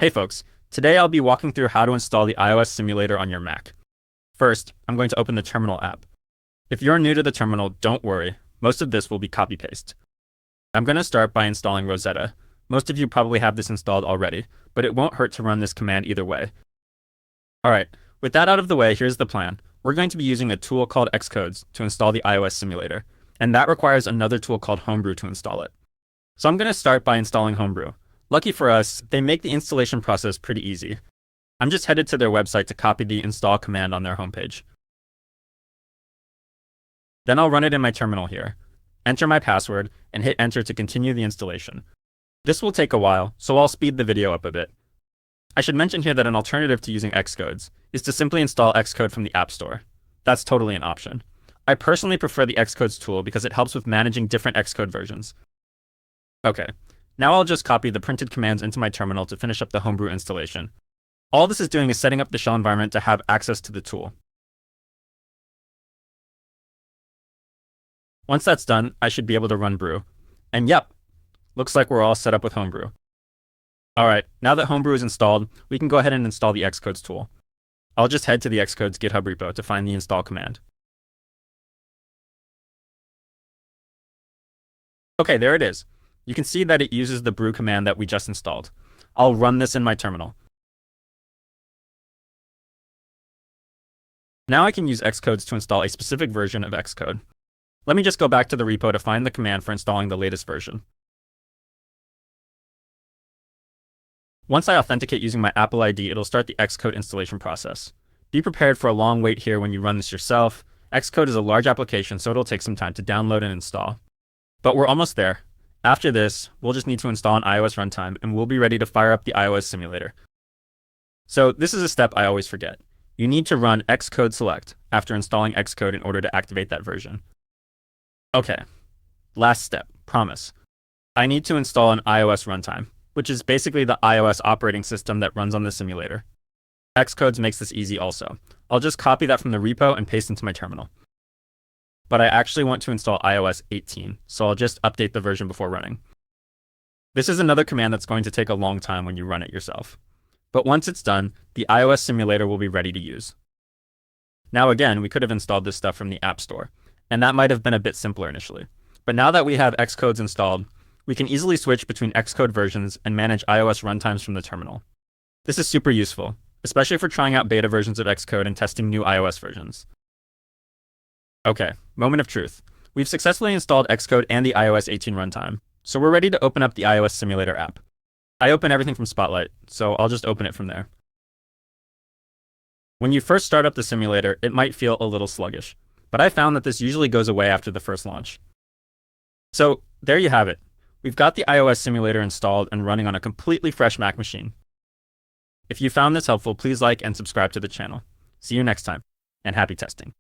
Hey folks, today I'll be walking through how to install the iOS simulator on your Mac. First, I'm going to open the Terminal app. If you're new to the terminal, don't worry, most of this will be copy-paste. I'm going to start by installing Rosetta. Most of you probably have this installed already, but it won't hurt to run this command either way. Alright, with that out of the way, here's the plan. We're going to be using a tool called Xcodes to install the iOS simulator, and that requires another tool called Homebrew to install it. So I'm going to start by installing Homebrew. Lucky for us, they make the installation process pretty easy. I'm just headed to their website to copy the install command on their homepage. Then I'll run it in my terminal here, enter my password, and hit enter to continue the installation. This will take a while, so I'll speed the video up a bit. I should mention here that an alternative to using Xcodes is to simply install Xcode from the App Store. That's totally an option. I personally prefer the Xcodes tool because it helps with managing different Xcode versions. Okay, now I'll just copy the printed commands into my terminal to finish up the Homebrew installation. All this is doing is setting up the shell environment to have access to the tool. Once that's done, I should be able to run brew. And yep, looks like we're all set up with Homebrew. Alright, now that Homebrew is installed, we can go ahead and install the Xcodes tool. I'll just head to the Xcodes GitHub repo to find the install command. Okay, there it is. You can see that it uses the brew command that we just installed. I'll run this in my terminal. Now I can use Xcodes to install a specific version of Xcode. Let me just go back to the repo to find the command for installing the latest version. Once I authenticate using my Apple ID, it'll start the Xcode installation process. Be prepared for a long wait here when you run this yourself. Xcode is a large application, so it'll take some time to download and install. But we're almost there. After this, we'll just need to install an iOS runtime, and we'll be ready to fire up the iOS simulator. So this is a step I always forget. You need to run xcode select after installing Xcode in order to activate that version. Okay, last step, promise. I need to install an iOS runtime, which is basically the iOS operating system that runs on the simulator. Xcodes makes this easy also. I'll just copy that from the repo and paste into my terminal. But I actually want to install iOS 18, so I'll just update the version before running. This is another command that's going to take a long time when you run it yourself. But once it's done, the iOS simulator will be ready to use. Now again, we could have installed this stuff from the App Store, and that might have been a bit simpler initially. But now that we have Xcodes installed, we can easily switch between Xcode versions and manage iOS runtimes from the terminal. This is super useful, especially for trying out beta versions of Xcode and testing new iOS versions. Okay, moment of truth. We've successfully installed Xcode and the iOS 18 runtime, so we're ready to open up the iOS simulator app. I open everything from Spotlight, so I'll just open it from there. When you first start up the simulator, it might feel a little sluggish, but I found that this usually goes away after the first launch. So there you have it. We've got the iOS simulator installed and running on a completely fresh Mac machine. If you found this helpful, please like and subscribe to the channel. See you next time, and happy testing.